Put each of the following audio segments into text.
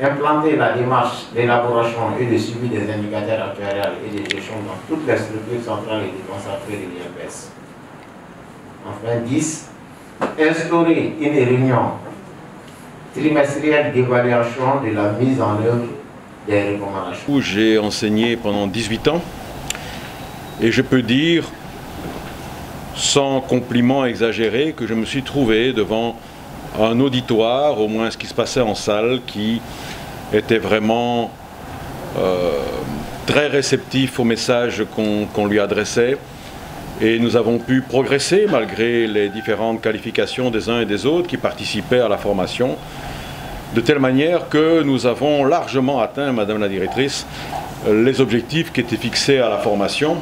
implanter la démarche d'élaboration et de suivi des indicateurs actuariels et des gestion dans toutes les structures centrales et déconcentrées de l'INPS. Enfin, 10. Instaurer une réunion trimestrielle d'évaluation de la mise en œuvre des recommandations. J'ai enseigné pendant 18 ans et je peux dire, sans compliment exagéré, que je me suis trouvé devant un auditoire, au moins ce qui se passait en salle, qui était vraiment très réceptif au message qu'on lui adressait. Et nous avons pu progresser malgré les différentes qualifications des uns et des autres qui participaient à la formation, de telle manière que nous avons largement atteint, Madame la Directrice, les objectifs qui étaient fixés à la formation,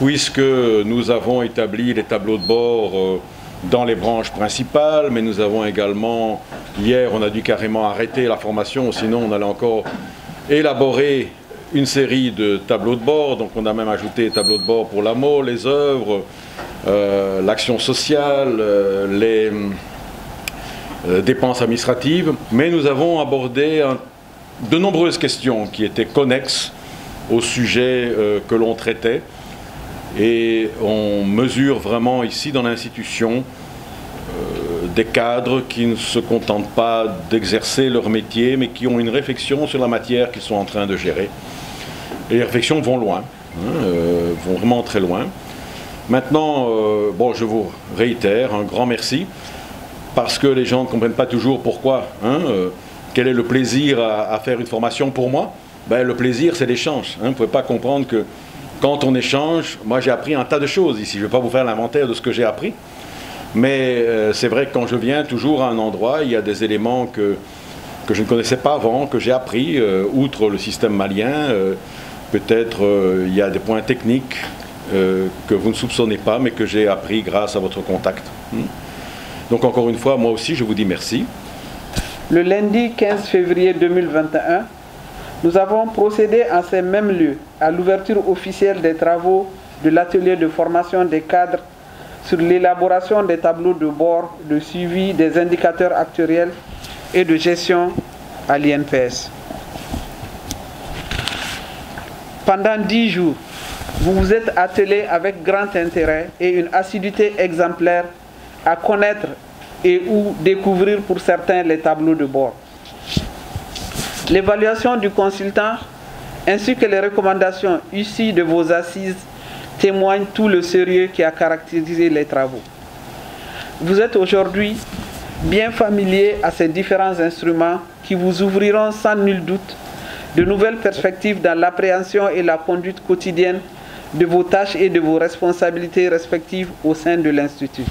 puisque nous avons établi les tableaux de bord dans les branches principales, mais nous avons également, hier on a dû carrément arrêter la formation, sinon on allait encore élaborer une série de tableaux de bord. Donc on a même ajouté les tableaux de bord pour l'AMO, les œuvres, l'action sociale, les dépenses administratives, mais nous avons abordé de nombreuses questions qui étaient connexes au sujet que l'on traitait. Et on mesure vraiment ici dans l'institution des cadres qui ne se contentent pas d'exercer leur métier, mais qui ont une réflexion sur la matière qu'ils sont en train de gérer. Et les réflexions vont loin, vont vraiment très loin. Maintenant, bon, je vous réitère un grand merci, parce que les gens ne comprennent pas toujours pourquoi. Quel est le plaisir à faire une formation pour moi? Ben, le plaisir, c'est l'échange. Vous ne pouvez pas comprendre que quand on échange, moi j'ai appris un tas de choses ici. Je ne vais pas vous faire l'inventaire de ce que j'ai appris. Mais c'est vrai que quand je viens toujours à un endroit, il y a des éléments que je ne connaissais pas avant, que j'ai appris, outre le système malien. Peut-être il y a des points techniques que vous ne soupçonnez pas, mais que j'ai appris grâce à votre contact. Donc encore une fois, moi aussi, je vous dis merci. Le lundi 15 février 2021, nous avons procédé en ces mêmes lieux à l'ouverture officielle des travaux de l'atelier de formation des cadres sur l'élaboration des tableaux de bord, de suivi des indicateurs actuariels et de gestion à l'INPS. Pendant 10 jours, vous vous êtes attelés avec grand intérêt et une assiduité exemplaire à connaître et ou découvrir pour certains les tableaux de bord. L'évaluation du consultant ainsi que les recommandations issues de vos assises témoignent tout le sérieux qui a caractérisé les travaux. Vous êtes aujourd'hui bien familier à ces différents instruments qui vous ouvriront sans nul doute de nouvelles perspectives dans l'appréhension et la conduite quotidienne de vos tâches et de vos responsabilités respectives au sein de l'Institut.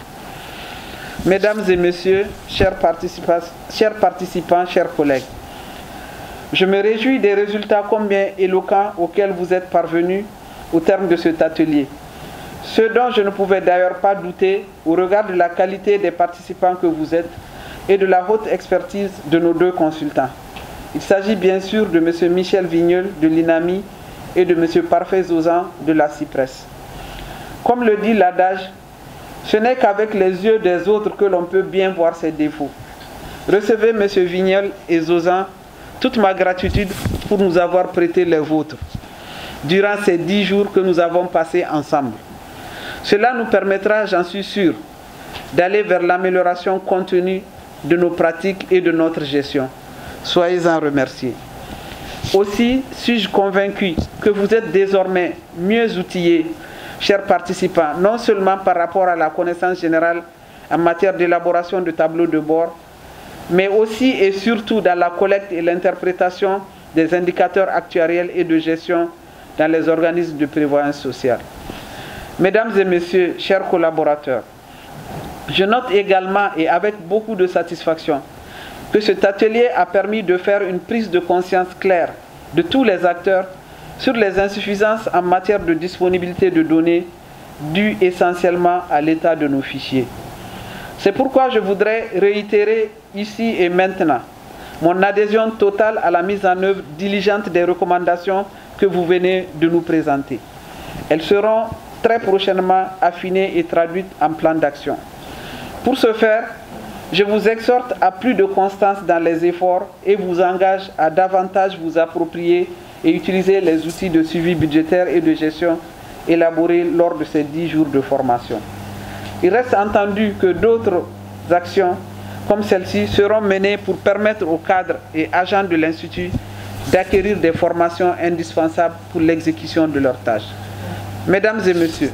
Mesdames et messieurs, chers participants, chers collègues, je me réjouis des résultats combien éloquents auxquels vous êtes parvenus au terme de cet atelier. Ce dont je ne pouvais d'ailleurs pas douter au regard de la qualité des participants que vous êtes et de la haute expertise de nos deux consultants. Il s'agit bien sûr de M. Michel Vigneul de l'INAMI et de M. Parfait Zozan de la CIPRES. Comme le dit l'adage, ce n'est qu'avec les yeux des autres que l'on peut bien voir ses défauts. Recevez M. Vigneul et Zozan toute ma gratitude pour nous avoir prêté les vôtres durant ces 10 jours que nous avons passés ensemble. Cela nous permettra, j'en suis sûr, d'aller vers l'amélioration continue de nos pratiques et de notre gestion. Soyez-en remerciés. Aussi suis-je convaincu que vous êtes désormais mieux outillés, chers participants, non seulement par rapport à la connaissance générale en matière d'élaboration de tableaux de bord, mais aussi et surtout dans la collecte et l'interprétation des indicateurs actuariels et de gestion dans les organismes de prévoyance sociale. Mesdames et messieurs, chers collaborateurs, je note également et avec beaucoup de satisfaction que cet atelier a permis de faire une prise de conscience claire de tous les acteurs sur les insuffisances en matière de disponibilité de données dues essentiellement à l'état de nos fichiers. C'est pourquoi je voudrais réitérer ici et maintenant mon adhésion totale à la mise en œuvre diligente des recommandations que vous venez de nous présenter. Elles seront très prochainement affinées et traduites en plan d'action. Pour ce faire, Je vous exhorte à plus de constance dans les efforts et vous engage à davantage vous approprier et utiliser les outils de suivi budgétaire et de gestion élaborés lors de ces 10 jours de formation. Il reste entendu que d'autres actions comme celle-ci seront menées pour permettre aux cadres et agents de l'Institut d'acquérir des formations indispensables pour l'exécution de leurs tâches. Mesdames et messieurs,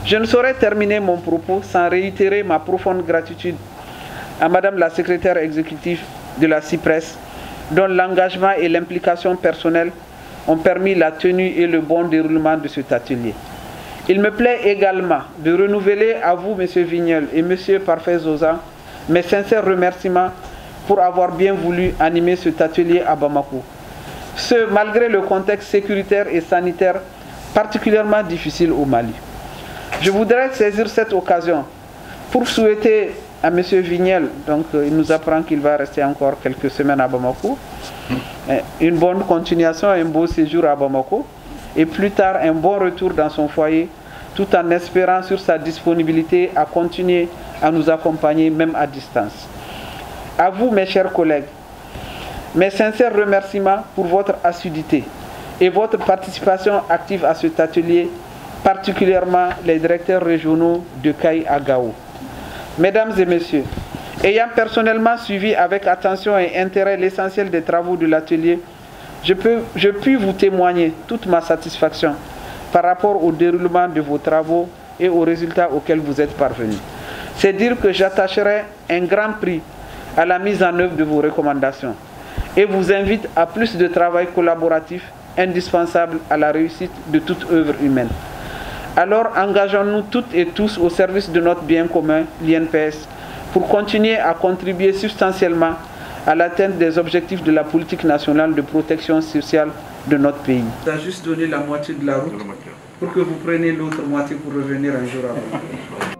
je ne saurais terminer mon propos sans réitérer ma profonde gratitude à Madame la secrétaire exécutive de la CIPRES, dont l'engagement et l'implication personnelle ont permis la tenue et le bon déroulement de cet atelier. Il me plaît également de renouveler à vous, M. Vignel et M. Parfait-Zosa, mes sincères remerciements pour avoir bien voulu animer cet atelier à Bamako. Ce, malgré le contexte sécuritaire et sanitaire particulièrement difficile au Mali. Je voudrais saisir cette occasion pour souhaiter à M. Vignel, donc il nous apprend qu'il va rester encore quelques semaines à Bamako, une bonne continuation, un beau séjour à Bamako, et plus tard un bon retour dans son foyer, tout en espérant sur sa disponibilité à continuer à nous accompagner même à distance. À vous, mes chers collègues, mes sincères remerciements pour votre assiduité et votre participation active à cet atelier, particulièrement les directeurs régionaux de Caï à Gao. Mesdames et messieurs, ayant personnellement suivi avec attention et intérêt l'essentiel des travaux de l'atelier, je puis vous témoigner toute ma satisfaction par rapport au déroulement de vos travaux et aux résultats auxquels vous êtes parvenus. C'est dire que j'attacherai un grand prix à la mise en œuvre de vos recommandations et vous invite à plus de travail collaboratif indispensable à la réussite de toute œuvre humaine. Alors engageons-nous toutes et tous au service de notre bien commun, l'INPS, pour continuer à contribuer substantiellement à l'atteinte des objectifs de la politique nationale de protection sociale de notre pays. On a juste donné la moitié de la route pour que vous preniez l'autre moitié pour revenir un jour avant.